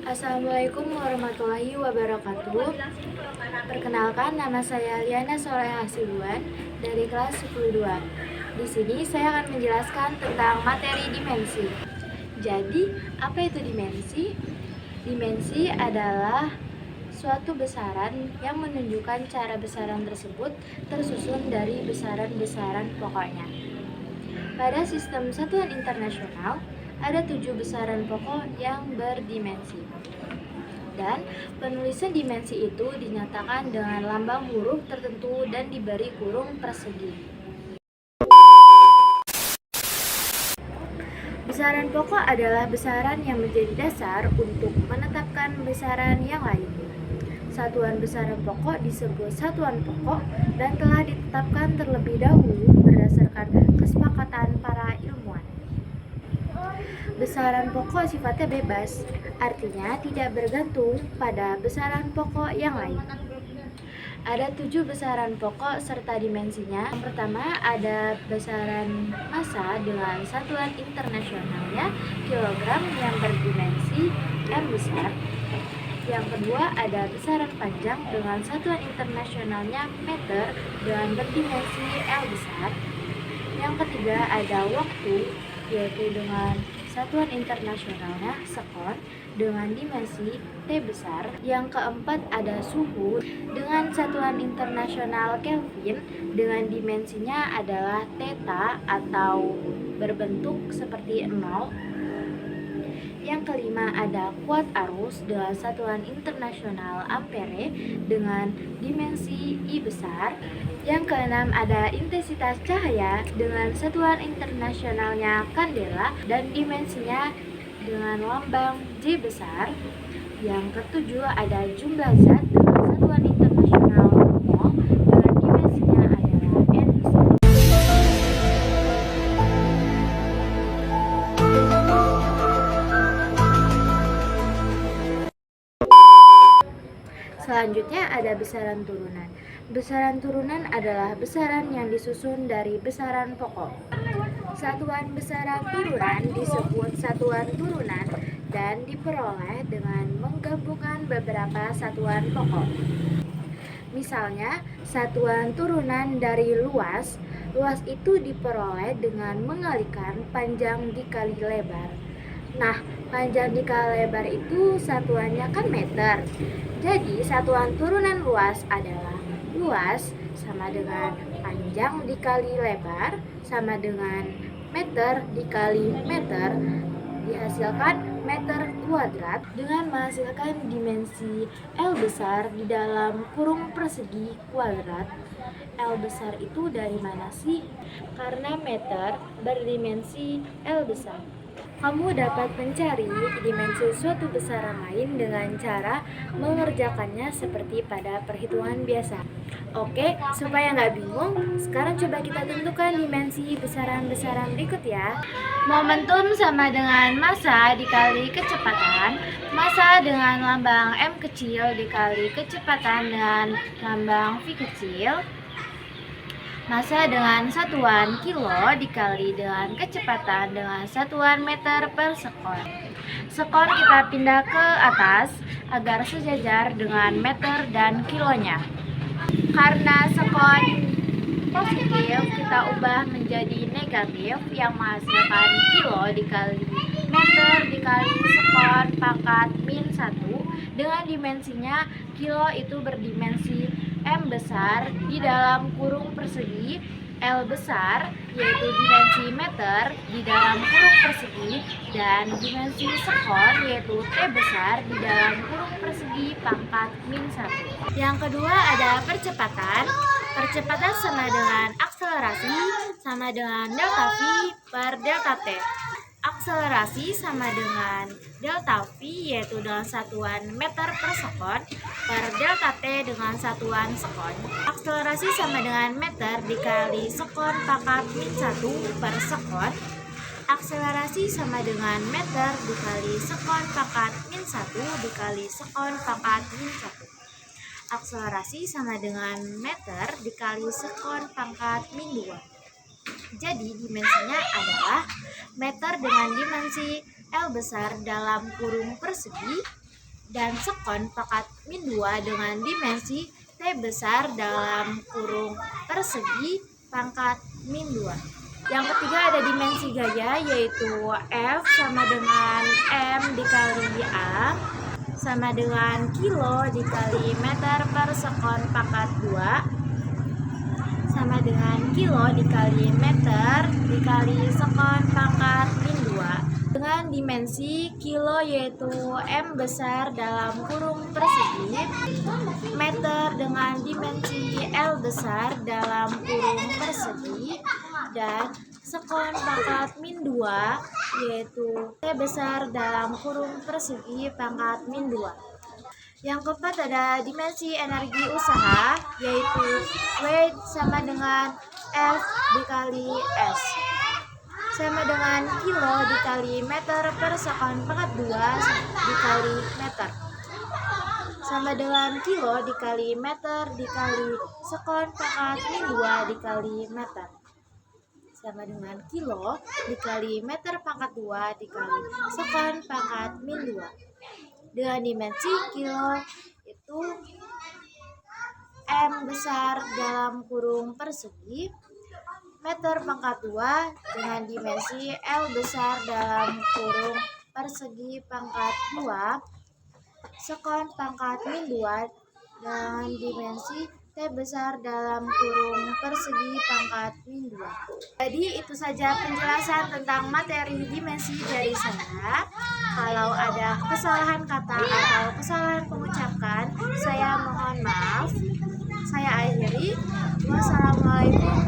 Assalamualaikum warahmatullahi wabarakatuh. Perkenalkan, nama saya Liana Soleh Hasibuan dari kelas 10-2. Di sini saya akan menjelaskan tentang materi dimensi. Jadi, apa itu dimensi? Dimensi adalah suatu besaran yang menunjukkan cara besaran tersebut tersusun dari besaran-besaran pokoknya. Pada sistem satuan internasional, ada 7 besaran pokok yang berdimensi. Dan penulisan dimensi itu dinyatakan dengan lambang huruf tertentu dan diberi kurung persegi. Besaran pokok adalah besaran yang menjadi dasar untuk menetapkan besaran yang lain. Satuan besaran pokok disebut satuan pokok dan telah ditetapkan terlebih dahulu berdasarkan kesepakatan para ilmuwan. Besaran pokok sifatnya bebas, artinya tidak bergantung pada besaran pokok yang lain. Ada 7 besaran pokok serta dimensinya. Yang pertama ada besaran massa dengan satuan internasionalnya kilogram yang berdimensi M besar. Yang kedua ada besaran panjang dengan satuan internasionalnya meter dengan berdimensi L besar. Yang ketiga ada waktu, yaitu dengan satuan internasionalnya sekon dengan dimensi T besar. Yang keempat ada suhu dengan satuan internasional Kelvin dengan dimensinya adalah theta atau berbentuk seperti 0. Yang kelima ada kuat arus dengan satuan internasional ampere dengan dimensi I besar. Yang keenam ada intensitas cahaya dengan satuan internasionalnya kandela dan dimensinya dengan lambang J besar. Yang ketujuh ada jumlah zat dengan satuan internasional mol dengan dimensinya adalah N besar. Selanjutnya ada besaran turunan. Besaran turunan adalah besaran yang disusun dari besaran pokok. Satuan besaran turunan disebut satuan turunan dan diperoleh dengan menggabungkan beberapa satuan pokok. Misalnya, satuan turunan dari luas. Luas itu diperoleh dengan mengalikan panjang dikali lebar. Nah, panjang dikali lebar itu satuannya kan meter. Jadi, satuan turunan luas adalah luas sama dengan panjang dikali lebar sama dengan meter dikali meter dihasilkan meter kuadrat dengan menghasilkan dimensi L besar di dalam kurung persegi kuadrat. L besar itu dari mana sih? Karena meter berdimensi L besar. Kamu dapat mencari dimensi suatu besaran lain dengan cara mengerjakannya seperti pada perhitungan biasa. Oke, supaya nggak bingung, sekarang coba kita tentukan dimensi besaran-besaran berikut ya. Momentum sama dengan massa dikali kecepatan. Massa dengan lambang M kecil dikali kecepatan dengan lambang V kecil. Massa dengan satuan kilo dikali dengan kecepatan dengan satuan meter per sekon. Sekon kita pindah ke atas agar sejajar dengan meter dan kilonya. Karena sekon positif, kita ubah menjadi negatif yang menghasilkan kilo dikali meter dikali sekon pangkat min 1 dengan dimensinya kilo itu berdimensi M besar di dalam kurung persegi L besar yaitu dimensi meter di dalam kurung persegi dan dimensi sekon yaitu T besar di dalam kurung persegi pangkat min 1. Yang kedua ada percepatan. Percepatan sama dengan akselerasi sama dengan delta V per delta T. Akselerasi sama dengan delta V yaitu dengan satuan meter per sekon per delta T dengan satuan sekon. Akselerasi sama dengan meter dikali sekon pangkat min 1 per sekon. Akselerasi sama dengan meter dikali sekon pangkat min 1 dikali sekon pangkat min 1. Akselerasi sama dengan meter dikali sekon pangkat min 2. Jadi dimensinya adalah meter dengan dimensi L besar dalam kurung persegi dan sekon pangkat min 2 dengan dimensi T besar dalam kurung persegi pangkat min 2. Yang ketiga ada dimensi gaya, yaitu F sama dengan M dikali A sama dengan kilo dikali meter per sekon pangkat 2 sama dengan kilo dikali meter dikali sekon pangkat min 2 dengan dimensi kilo yaitu M besar dalam kurung persegi, meter dengan dimensi L besar dalam kurung persegi, dan sekon pangkat min 2 yaitu T besar dalam kurung persegi pangkat min 2. Yang keempat ada dimensi energi usaha, yaitu W sama dengan F dikali S sama dengan kilo dikali meter per sekon pangkat 2 dikali meter sama dengan kilo dikali meter dikali sekon pangkat min 2 dikali meter sama dengan kilo dikali meter pangkat 2 dikali sekon pangkat min 2. Dengan dimensi kilo itu M besar dalam kurung persegi, meter pangkat 2 dengan dimensi L besar dalam kurung persegi pangkat 2, sekon pangkat min 2 dengan dimensi T besar dalam kurung persegi pangkat min 2. Jadi itu saja penjelasan tentang materi dimensi dari saya. Kalau ada kesalahan kata atau kesalahan pengucapan, saya mohon maaf. Saya akhiri. Wassalamualaikum